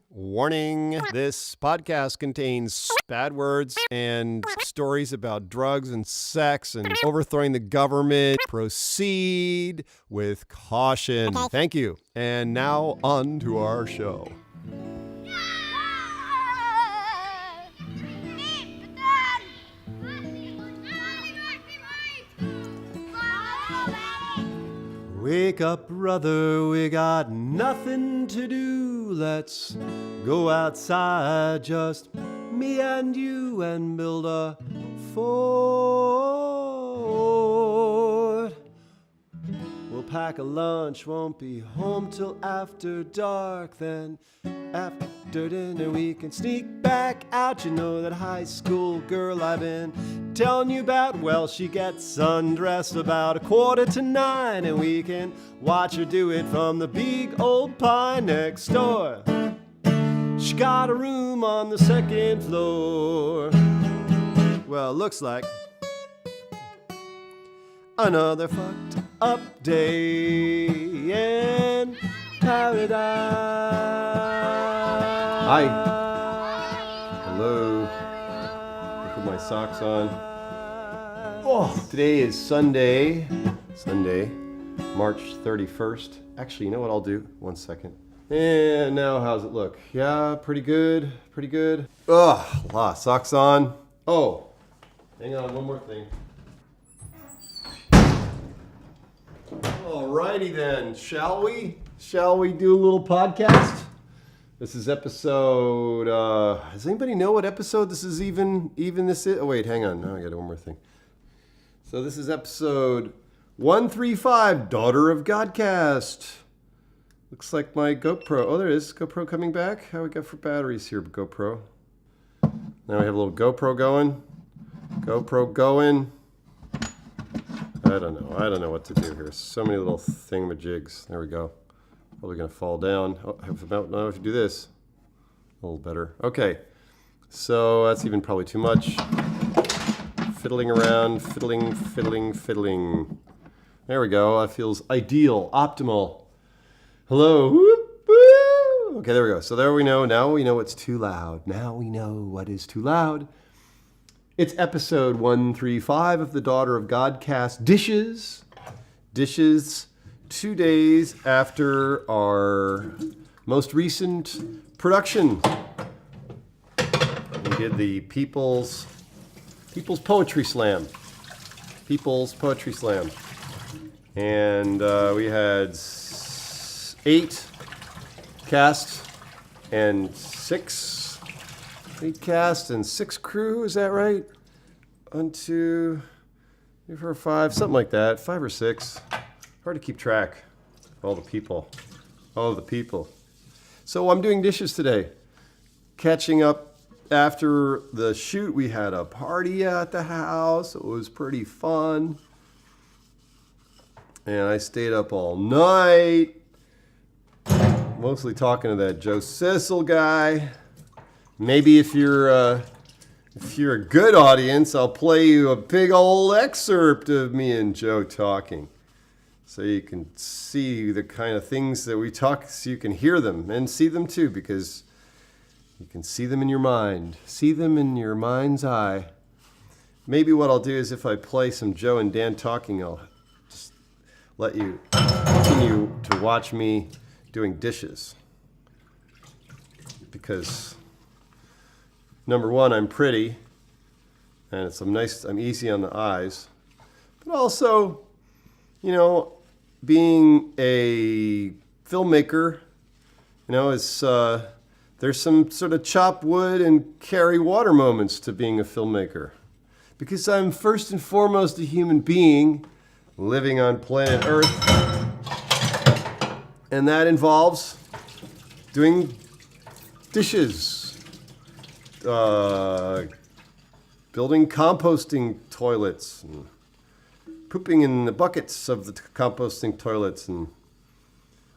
Warning, this podcast contains bad words and stories about drugs and sex and overthrowing the government. Proceed with caution. Thank you. And now on to our show. Wake up, brother, we got nothing to do. Let's go outside, just me and you, and build a fort. We'll pack a lunch, won't be home till after dark. Then after dinner we can sneak back out. You know that high school girl I've been telling you about? Well, she gets undressed about 8:45, and we can watch her do it from the big old pine next door. She got a room on the second floor. Well, looks like another fucked up day in paradise. Hi. Hello. I put my socks on. Oh, today is Sunday, March 31st. Actually, you know what I'll do? One second. And now, how's it look? Yeah, pretty good. Ugh, socks on. Oh, hang on, one more thing. Alrighty then, shall we? Shall we do a little podcast? This is episode, does anybody know what episode this is even this is? Oh wait, hang on, now I got one more thing. So this is episode 135, Daughter of Godcast. Looks like my GoPro, oh there it is, GoPro coming back. How we got for batteries here, GoPro? Now we have a little GoPro going. I don't know what to do here. So many little thingamajigs. There we go. Probably gonna fall down. Oh, I don't know if to do this. A little better. Okay. So that's even probably too much. Fiddling around, fiddling. There we go. That feels ideal, optimal. Hello. Whoop, woo. Okay, there we go. So there we know. Now we know what's too loud. Now we know what is too loud. It's episode 135 of the Daughter of Godcast. Dishes. 2 days after our most recent production. We did the People's Poetry Slam. And we had 8 casts and 6 crew, is that right? 1, 2, 3, 4, 5, something like that. 5 or 6. Hard to keep track of all the people. So I'm doing dishes today. Catching up after the shoot. We had a party at the house. It was pretty fun. And I stayed up all night. Mostly talking to that Joe Sissel guy. Maybe if you're a good audience, I'll play you a big old excerpt of me and Joe talking. So you can see the kind of things that we talk, so you can hear them and see them too, because you can see them in your mind. See them in your mind's eye. Maybe what I'll do is if I play some Joe and Dan talking, I'll just let you continue to watch me doing dishes. Because number one, I'm pretty, and I'm easy on the eyes. But also, being a filmmaker, there's some sort of chop wood and carry water moments to being a filmmaker. Because I'm first and foremost a human being living on planet Earth. And that involves doing dishes, building composting toilets, and pooping in the buckets of the composting toilets, and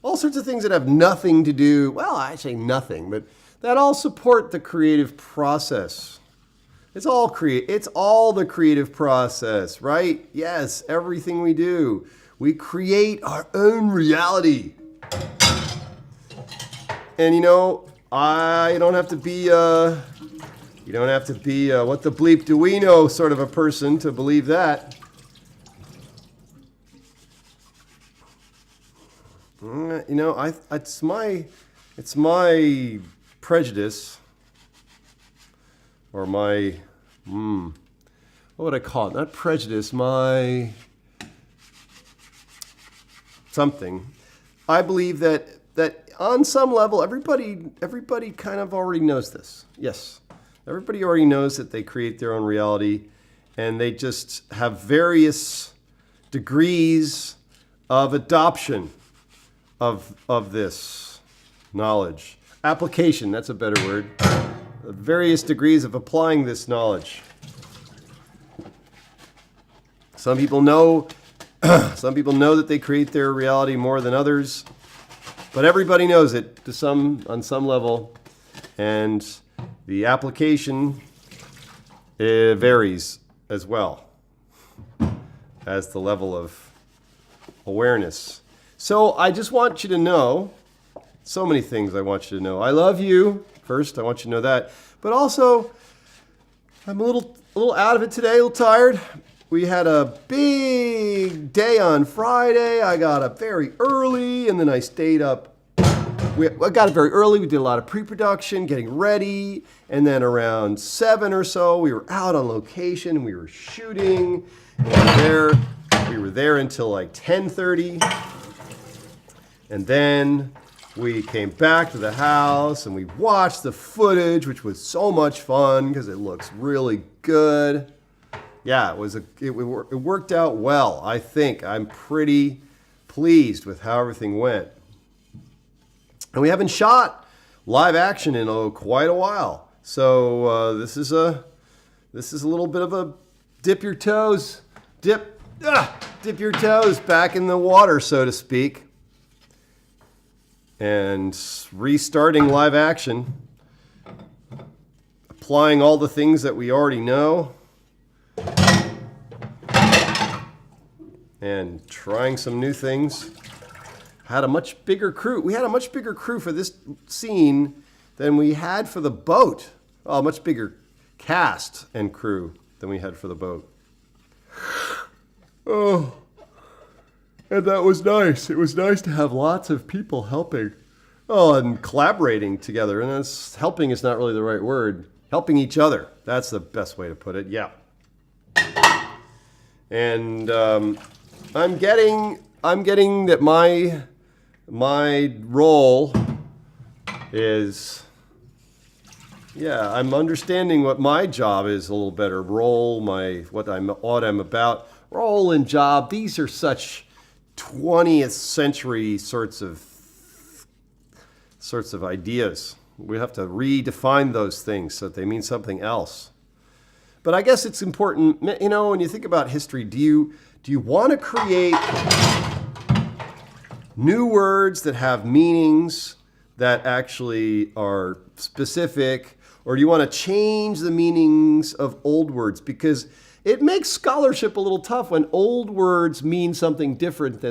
all sorts of things that have nothing to do, well, I say nothing, but that all support the creative process. It's all the creative process, right? Yes, everything we do. We create our own reality. And You don't have to be what the bleep do we know sort of a person to believe that. It's my prejudice, or my, what would I call it? Not prejudice, my something. I believe that on some level, everybody kind of already knows this. Yes, everybody already knows that they create their own reality, and they just have various degrees of adoption of this knowledge. Application, that's a better word. Various degrees of applying this knowledge. Some people know that they create their reality more than others, but everybody knows it on some level, and the application varies as well as the level of awareness. So I just want you to know, so many things I want you to know. I love you. First, I want you to know that. But also, I'm a little out of it today, a little tired. We had a big day on Friday. I got up very early, and then I stayed up. I got up very early. We did a lot of pre-production, getting ready. And then around 7 or so, we were out on location, and we were shooting. And we were there until like 10:30. And then we came back to the house and we watched the footage, which was so much fun because it looks really good. Yeah, it worked out well, I think. I'm pretty pleased with how everything went. And we haven't shot live action in quite a while. So this is a little bit of a dip your toes back in the water, so to speak. And restarting live action, applying all the things that we already know, and trying some new things. Had a much bigger crew. We had a much bigger crew for this scene than we had for the boat. Oh, a much bigger cast and crew than we had for the boat. Oh. And that was nice. It was nice to have lots of people helping. Oh, and collaborating together. And helping is not really the right word. Helping each other. That's the best way to put it. Yeah. And I'm getting that my role is, I'm understanding what my job is a little better. Role, what I'm about. Role and job. These are such 20th century sorts of ideas. We have to redefine those things so that they mean something else. But I guess it's important, when you think about history, do you want to create new words that have meanings that actually are specific, or do you want to change the meanings of old words? Because it makes scholarship a little tough when old words mean something different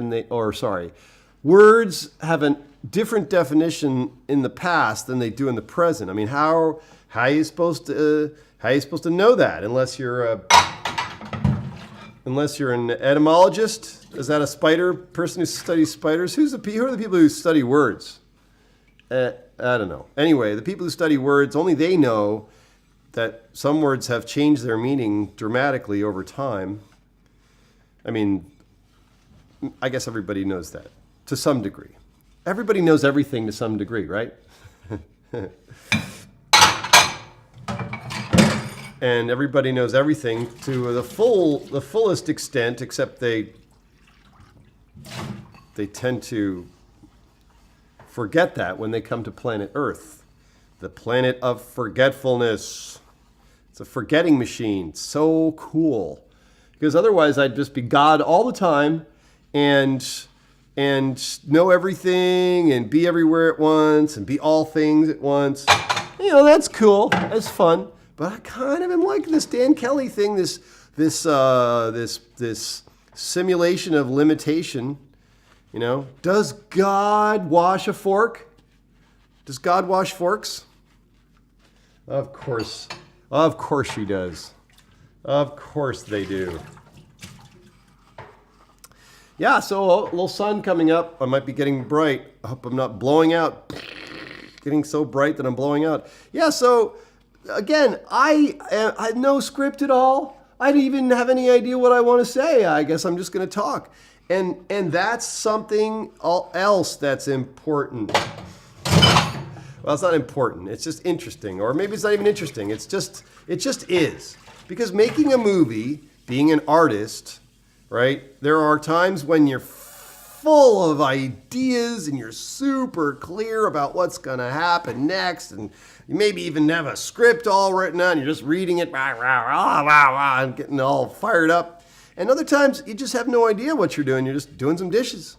words have a different definition in the past than they do in the present. I mean, how are you supposed to know that unless you're an etymologist? Is that a spider person who studies spiders? Who are the people who study words? I don't know. Anyway, the people who study words, only they know that some words have changed their meaning dramatically over time. I mean, I guess everybody knows that to some degree. Everybody knows everything to some degree, right? And everybody knows everything to the fullest extent, except they tend to forget that when they come to planet Earth, the planet of forgetfulness. It's a forgetting machine. So cool. Because otherwise I'd just be God all the time and know everything and be everywhere at once and be all things at once. That's cool. That's fun. But I kind of am like this Dan Kelly thing, this simulation of limitation. Does God wash a fork? Does God wash forks? Of course. Of course she does. Of course they do. Yeah, so a little sun coming up. I might be getting bright. I hope I'm not blowing out. Getting so bright that I'm blowing out. Yeah, so again, I had no script at all. I didn't even have any idea what I want to say. I guess I'm just going to talk. And that's something else that's important. Well, it's not important. It's just interesting. Or maybe it's not even interesting. It just is. Because making a movie, being an artist, right? There are times when you're full of ideas and you're super clear about what's going to happen next, and you maybe even have a script all written out and you're just reading it, and getting all fired up. And other times you just have no idea what you're doing. You're just doing some dishes,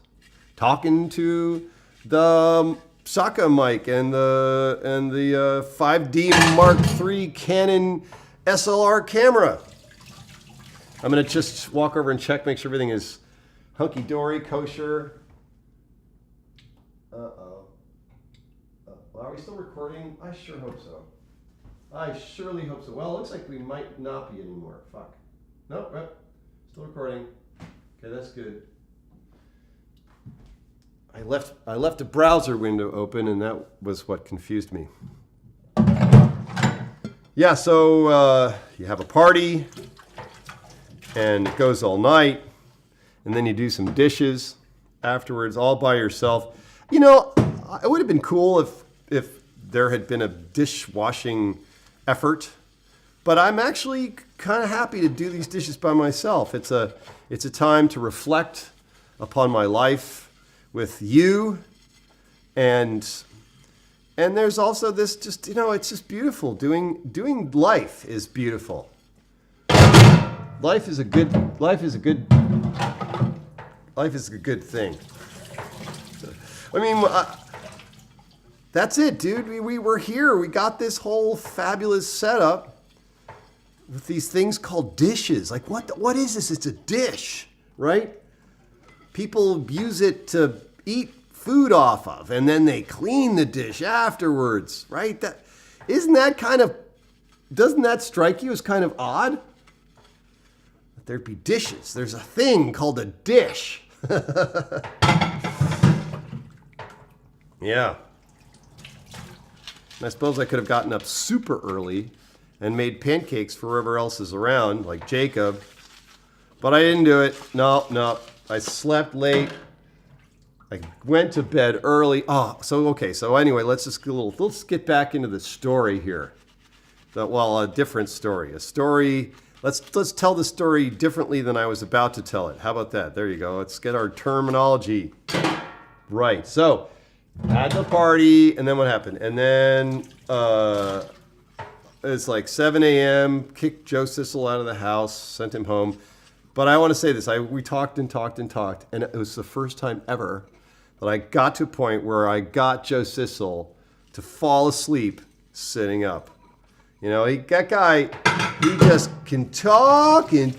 talking to the Saka mic and the 5D Mark III Canon SLR camera. I'm going to just walk over and check, make sure everything is hunky-dory, kosher. Uh-oh. Are we still recording? I sure hope so. I surely hope so. Well, it looks like we might not be anymore. Fuck. Nope, right. Still recording. Okay, that's good. I left a browser window open, and that was what confused me. Yeah, so you have a party, and it goes all night, and then you do some dishes afterwards all by yourself. You know, it would have been cool if there had been a dishwashing effort, but I'm actually kind of happy to do these dishes by myself. It's a time to reflect upon my life with you, and there's also this just, you know, it's just beautiful. Doing life is beautiful. Life is a good thing. I mean, that's it, dude. We were here. We got this whole fabulous setup with these things called dishes. Like, what is this? It's a dish, right? People use it to eat food off of, and then they clean the dish afterwards, right? Doesn't that strike you as kind of odd? That there'd be dishes. There's a thing called a dish. Yeah. And I suppose I could have gotten up super early and made pancakes for whoever else is around, like Jacob. But I didn't do it. No. I slept late. I went to bed early. So anyway, let's get back into the story here. A different story. Let's tell the story differently than I was about to tell it. How about that? There you go. Let's get our terminology right. So, at the party, and then what happened? And then it's like 7 a.m., kicked Joe Sissel out of the house, sent him home. But I want to say this. We talked, and it was the first time ever that I got to a point where I got Joe Sissel to fall asleep sitting up. You know, that guy, he just can talk. And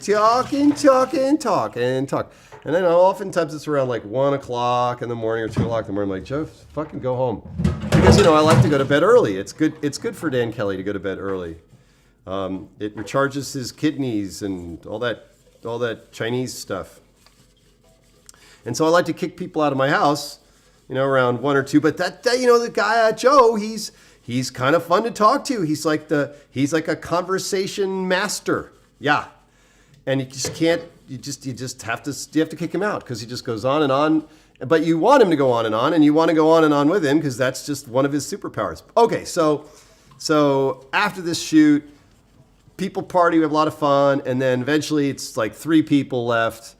then oftentimes it's around like 1 o'clock in the morning or 2 o'clock in the morning. I'm like, Joe, fucking go home. Because, you know, I like to go to bed early. It's good for Dan Kelly to go to bed early. It recharges his kidneys and all that Chinese stuff. And so I like to kick people out of my house, you know, around 1 or 2. But the guy, Joe, he's kind of fun to talk to. He's like a conversation master. Yeah. And you just have to kick him out because he just goes on and on. But you want him to go on, and you want to go on and on with him because that's just one of his superpowers. Okay, so after this shoot, people party, we have a lot of fun, and then eventually it's like 3 people left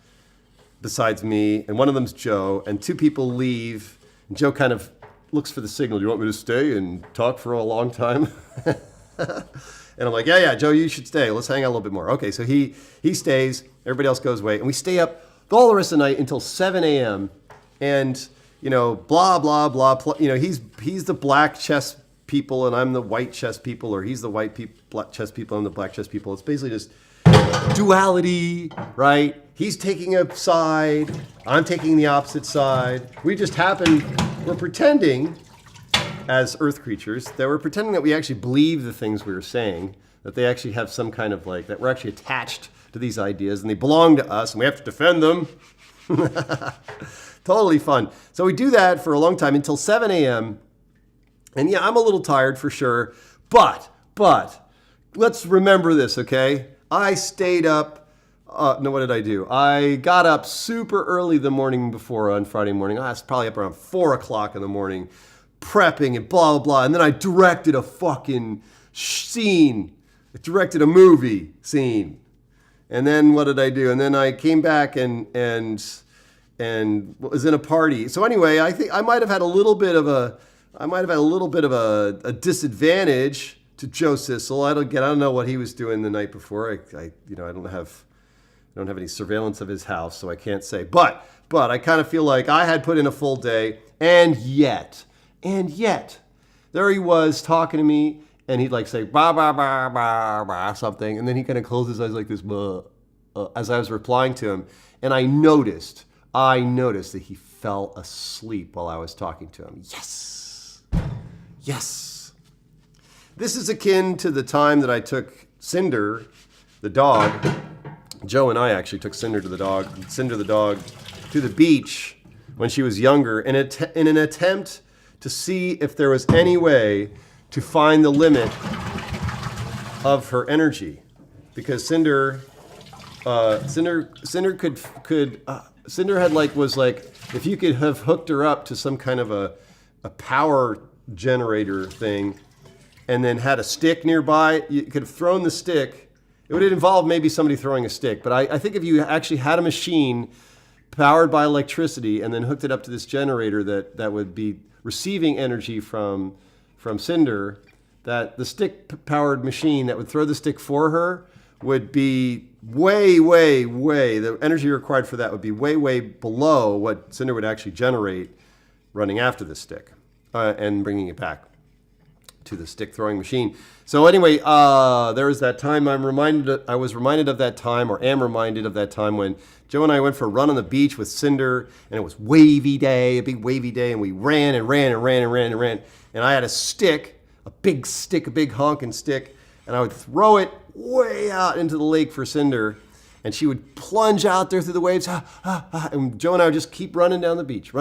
besides me, and one of them's Joe, and 2 people leave, and Joe kind of looks for the signal. Do you want me to stay and talk for a long time? And I'm like, yeah, Joe, you should stay. Let's hang out a little bit more. Okay, so he stays. Everybody else goes away, and we stay up all the rest of the night until 7 a.m. And, you know, blah, blah, blah. You know, he's the black chess people, and I'm the white chess people, or he's the white chess people, and I'm the black chess people. It's basically just duality, right? He's taking a side. I'm taking the opposite side. We're pretending as Earth creatures, that were pretending that we actually believe the things we were saying, that they actually have some kind of like, that we're actually attached to these ideas and they belong to us and we have to defend them. Totally fun. So we do that for a long time until 7 a.m. And yeah, I'm a little tired for sure, but let's remember this, okay? I stayed up, what did I do? I got up super early the morning before on Friday morning. I was probably up around 4 o'clock in the morning, prepping and blah, blah, blah. And then I directed a fucking scene. I directed a movie scene. And then what did I do? And then I came back and was in a party. So anyway, I think I might have had a little bit of a disadvantage to Joe Sissel. I don't know what he was doing the night before. I don't have any surveillance of his house, so I can't say. But I kind of feel like I had put in a full day, and yet, there he was talking to me, and he'd like say bah bah bah bah bah something, and then he kind of closed his eyes like this, as I was replying to him, and I noticed that he fell asleep while I was talking to him. Yes. This is akin to the time that I took Cinder, the dog. Joe and I actually took Cinder the dog, to the beach when she was younger in an attempt to see if there was any way to find the limit of her energy, because Cinder was like if you could have hooked her up to some kind of a power generator thing and then had a stick nearby, you could have thrown the stick. It would involve maybe somebody throwing a stick, but I think if you actually had a machine powered by electricity and then hooked it up to this generator that would be receiving energy from Cinder, that the stick-powered machine that would throw the stick for her would be way, the energy required for that would be way below what Cinder would actually generate running after the stick and bringing it back to the stick-throwing machine. So anyway, there was that time I was reminded of that time, or am reminded of that time when Joe and I went for a run on the beach with Cinder, and it was wavy day, a big wavy day, and we ran. And I had a stick, a big honking stick, and I would throw it way out into the lake for Cinder, and she would plunge out there through the waves, and Joe and I would just keep running down the beach.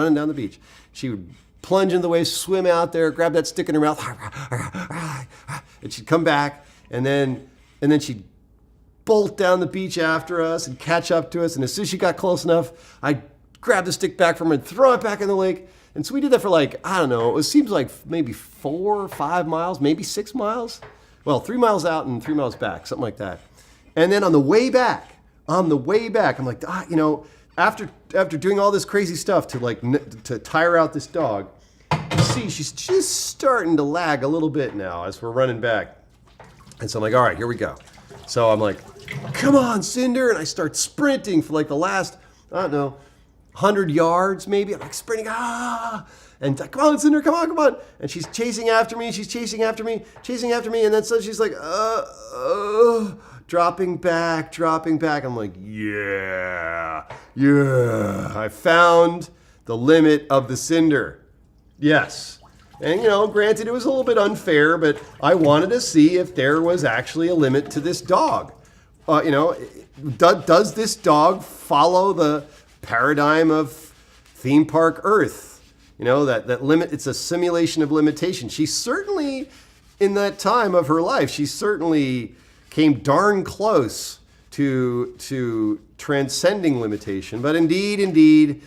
She would plunge into the waves, swim out there, grab that stick in her mouth, and she'd come back, and then she'd bolt down the beach after us and catch up to us, and as soon as she got close enough, I'd grab the stick back from her and throw it back in the lake. And so we did that for it seems like maybe 4 or 5 miles, maybe 6 miles. Well, 3 miles out and 3 miles back, something like that. And then on the way back, I'm like, after doing all this crazy stuff to tire out this dog, you see, she's just starting to lag a little bit now as we're running back. And so I'm like, all right, here we go. So I'm like, come on, Cinder. And I start sprinting for the last, 100 yards maybe. I'm like sprinting, and like, come on, Cinder, come on. And she's chasing after me. And then so she's like, dropping back. I'm like, yeah. I found the limit of the Cinder. Yes. And, granted, it was a little bit unfair, but I wanted to see if there was actually a limit to this dog. Does this dog follow the paradigm of theme park Earth? That limit, it's a simulation of limitation. She certainly, in that time of her life, she certainly came darn close to transcending limitation. But indeed,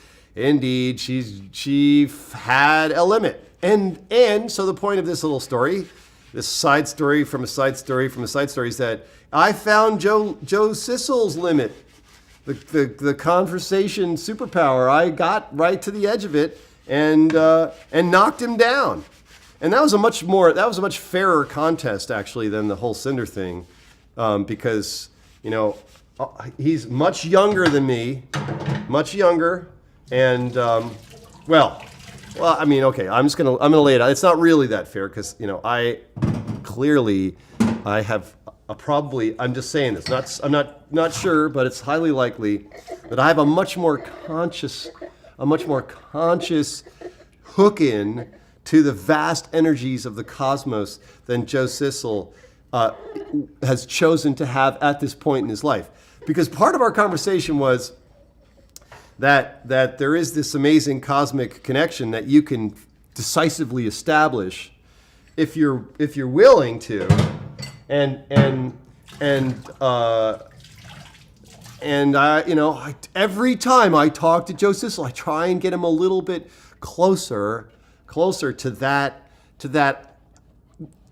she had a limit. And so the point of this little story, this side story from a side story from a side story, is that I found Joe Sissel's limit, the conversation superpower. I got right to the edge of it and knocked him down. And that was a much fairer contest actually than the whole Cinder thing, because he's much younger than me, and Well, I mean, okay, I'm gonna lay it out. It's not really that fair because I have probably. I'm just saying this. I'm not sure, but it's highly likely that I have a much more conscious hook in to the vast energies of the cosmos than Joe Sissel has chosen to have at this point in his life. Because part of our conversation was that there is this amazing cosmic connection that you can decisively establish if you're willing to, and I, every time I talk to Joe Sissel, I try and get him a little bit closer to that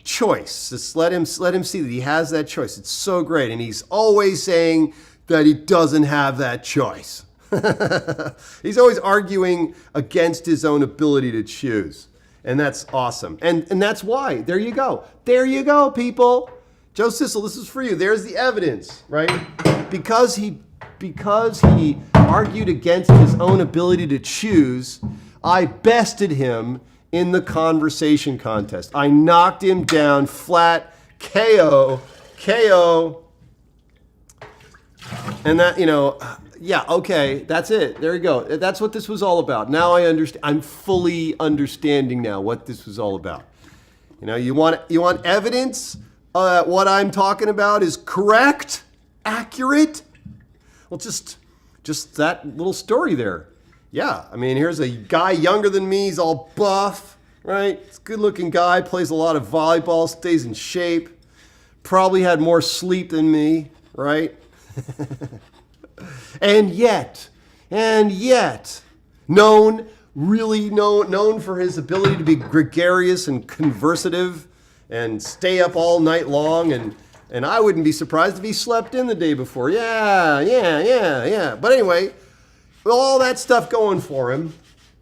choice. Just let him see that he has that choice. It's so great, and he's always saying that he doesn't have that choice. He's always arguing against his own ability to choose, and that's awesome. And that's why. There you go, people. Joe Sissel, this is for you. There's the evidence, right? Because he argued against his own ability to choose, I bested him in the conversation contest. I knocked him down flat, KO. And that, yeah, okay, that's it. There you go. That's what this was all about. Now I understand. I'm fully understanding now what this was all about. You want evidence that what I'm talking about is correct, accurate? Well, just that little story there. Yeah, I mean, here's a guy younger than me. He's all buff, right? He's a good-looking guy, plays a lot of volleyball, stays in shape. Probably had more sleep than me, right? And yet, known for his ability to be gregarious and conversative and stay up all night long, and I wouldn't be surprised if he slept in the day before. Yeah. But anyway, with all that stuff going for him,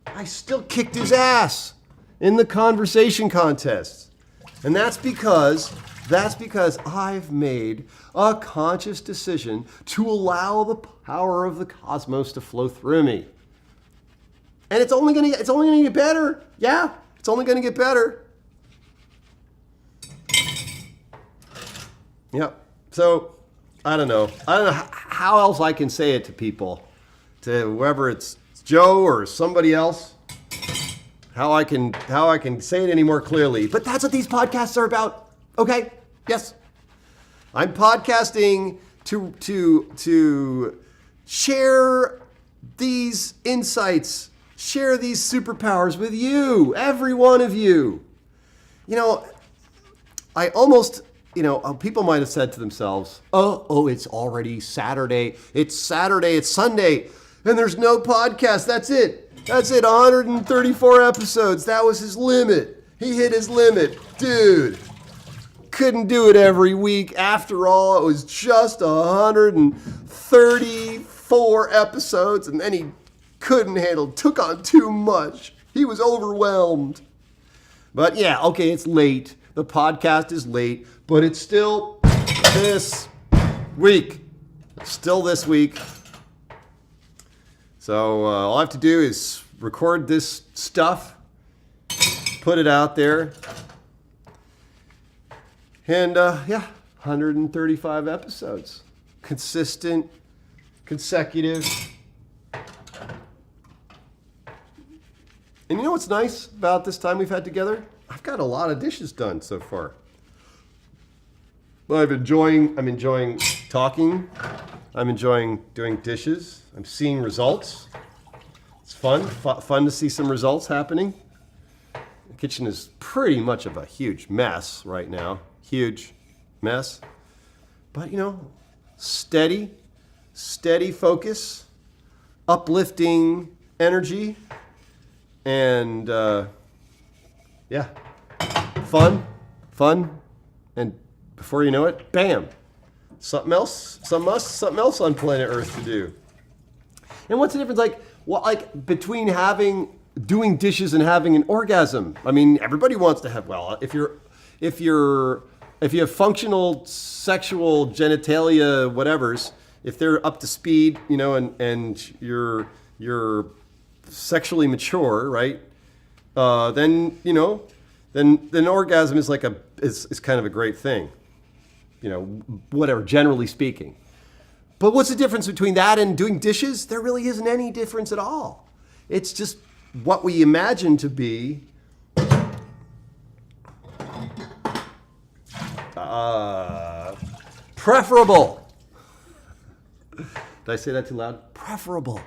I still kicked his ass in the conversation contest. And that's because I've made a conscious decision to allow the power of the cosmos to flow through me. And it's only gonna get better. Yeah, it's only gonna get better. Yep. So I don't know how else I can say it to people, to whoever it's Joe or somebody else. How I can say it any more clearly. But that's what these podcasts are about. Okay? Yes. I'm podcasting to share these insights, share these superpowers with you, every one of you. I almost, people might have said to themselves, oh, it's already Saturday. It's Sunday, and there's no podcast. That's it. 134 episodes. That was his limit. He hit his limit. Dude, couldn't do it every week. After all, it was just 134 episodes, and then he couldn't handle, took on too much. He was overwhelmed. But yeah, okay, it's late. The podcast is late, but it's still this week. So all I have to do is record this stuff, put it out there, and 135 episodes. Consistent, consecutive. And you know what's nice about this time we've had together? I've got a lot of dishes done so far. I'm enjoying talking. I'm enjoying doing dishes. I'm seeing results. It's fun to see some results happening. The kitchen is pretty much of a huge mess right now. Huge mess. But steady focus, uplifting energy, and fun, and before you know it, bam, something else on planet Earth to do. And what's the difference, between doing dishes and having an orgasm? I mean, everybody wants to have. Well, if you have functional sexual genitalia, whatever's, if they're up to speed, and you're sexually mature, right? Then orgasm is is kind of a great thing. Whatever, generally speaking. But what's the difference between that and doing dishes? There really isn't any difference at all. It's just what we imagine to be Preferable. Did I say that too loud? Preferable.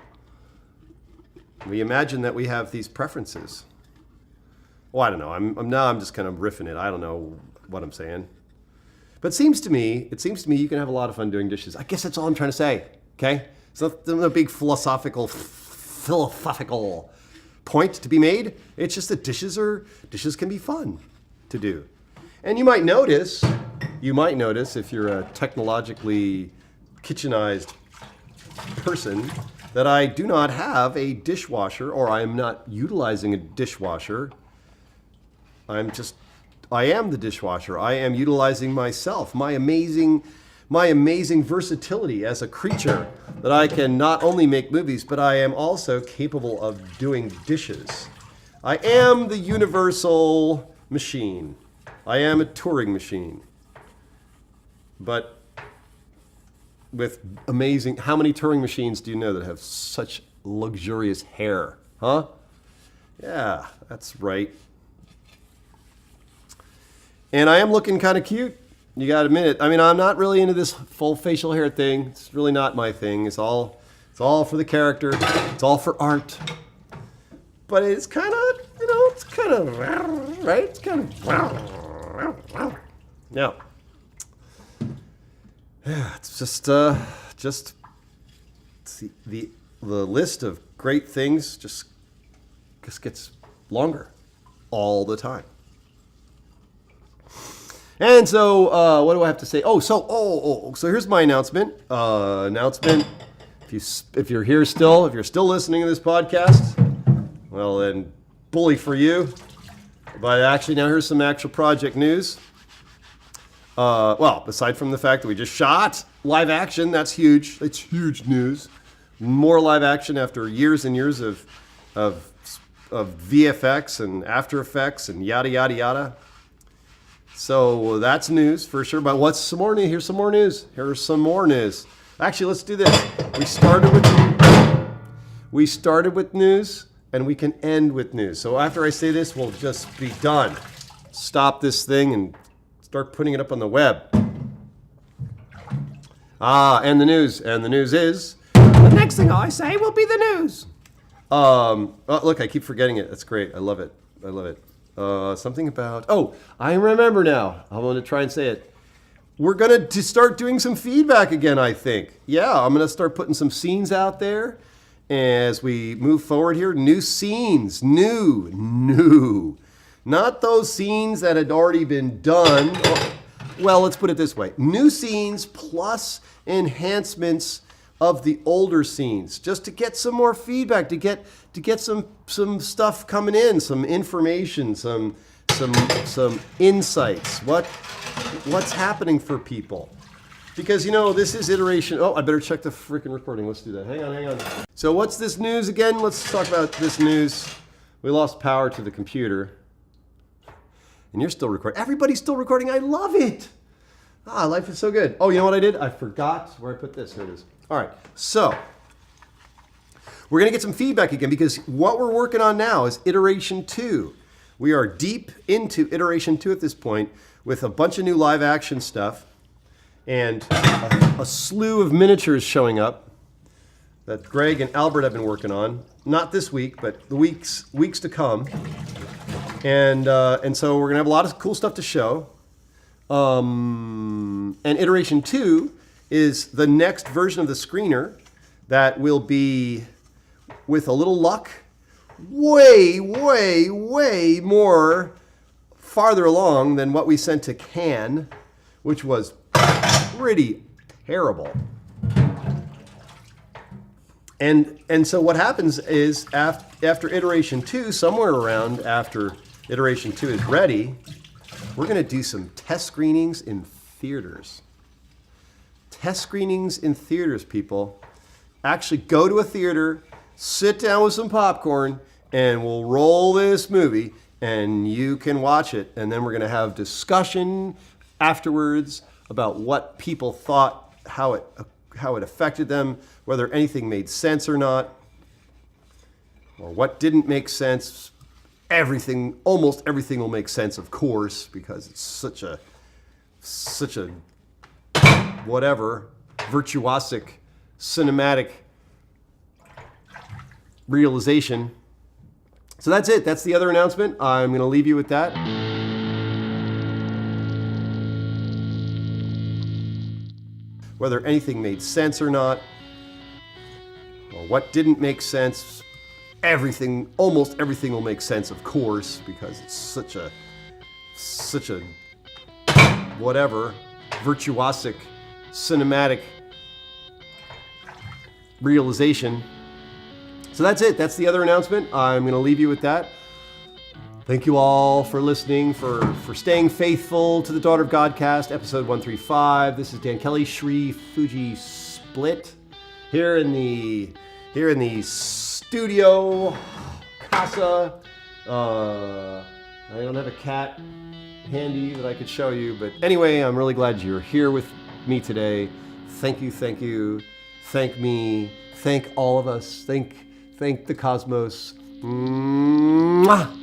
We imagine that we have these preferences. Well, I don't know. I'm just kind of riffing it. I don't know what I'm saying. But it seems to me you can have a lot of fun doing dishes. I guess that's all I'm trying to say. Okay? It's not a big philosophical point to be made. It's just that dishes can be fun to do. And you might notice if you're a technologically kitchenized person that I do not have a dishwasher, or I am not utilizing a dishwasher. I am the dishwasher. I am utilizing myself, my amazing versatility as a creature, that I can not only make movies, but I am also capable of doing dishes. I am the universal machine. I am a Turing machine. But with amazing, how many Turing machines do you know that have such luxurious hair? Huh? Yeah, that's right. And I am looking kind of cute. You got to admit it. I mean, I'm not really into this full facial hair thing. It's really not my thing. It's all for the character. It's all for art. But it's kind of, it's kind of, right? It's kind of, now. Yeah, it's just see, the list of great things just gets longer all the time. And so, what do I have to say? So here's my announcement. If you're here still, if you're still listening to this podcast, well then, bully for you. But actually, now here's some actual project news. Well, aside from the fact that we just shot live action, that's huge. It's huge news. More live action after years and years of VFX and After Effects and yada yada yada. So that's news for sure. But what's some more news? Here's some more news. Actually, let's do this. We started with news, and we can end with news. So after I say this, we'll just be done. Stop this thing and start putting it up on the web. And the news is the next thing I say will be the news. Look, I keep forgetting it. That's great. I love it. Something about, I remember now. I'm going to try and say it. We're going to start doing some feedback again, I think. Yeah, I'm going to start putting some scenes out there as we move forward here. New scenes, new. Not those scenes that had already been done. Well, let's put it this way. New scenes plus enhancements of the older scenes, just to get some more feedback, to get some stuff coming in, some information, some insights. What's happening for people? Because this is iteration. I better check the freaking recording. Let's do that. Hang on. So what's this news again? Let's talk about this news. We lost power to the computer. And you're still recording. Everybody's still recording. I love it. Life is so good. Oh, you know what I did? I forgot where I put this. Here it is. All right. So we're going to get some feedback again, because what we're working on now is iteration 2. We are deep into iteration 2 at this point, with a bunch of new live action stuff and a slew of miniatures showing up that Greg and Albert have been working on. Not this week, but the weeks to come. And so we're going to have a lot of cool stuff to show. And iteration 2 is the next version of the screener that will be, with a little luck, way more farther along than what we sent to Cannes, which was pretty terrible. And so what happens is after iteration 2, somewhere around after iteration 2 is ready, we're going to do some test screenings in theaters. Test screenings in theaters, people. Actually go to a theater, sit down with some popcorn, and we'll roll this movie, and you can watch it. And then we're going to have discussion afterwards about what people thought, how it affected them, whether anything made sense or not, or what didn't make sense. Almost everything will make sense, of course, because it's such a such a whatever, virtuosic, cinematic realization. So that's it. That's the other announcement. I'm going to leave you with that. Whether anything made sense or not, or what didn't make sense, almost everything will make sense, of course, because it's such a whatever, virtuosic, cinematic realization. So that's it. That's the other announcement. I'm going to leave you with that. Thank you all for listening, for staying faithful to the Daughter of Godcast, episode 135. This is Dan Kelly, Shri Fuji Split, here in the studio casa. I don't have a cat handy that I could show you, but anyway, I'm really glad you're here with me today. Thank you, thank me, thank all of us, thank the cosmos. Mwah!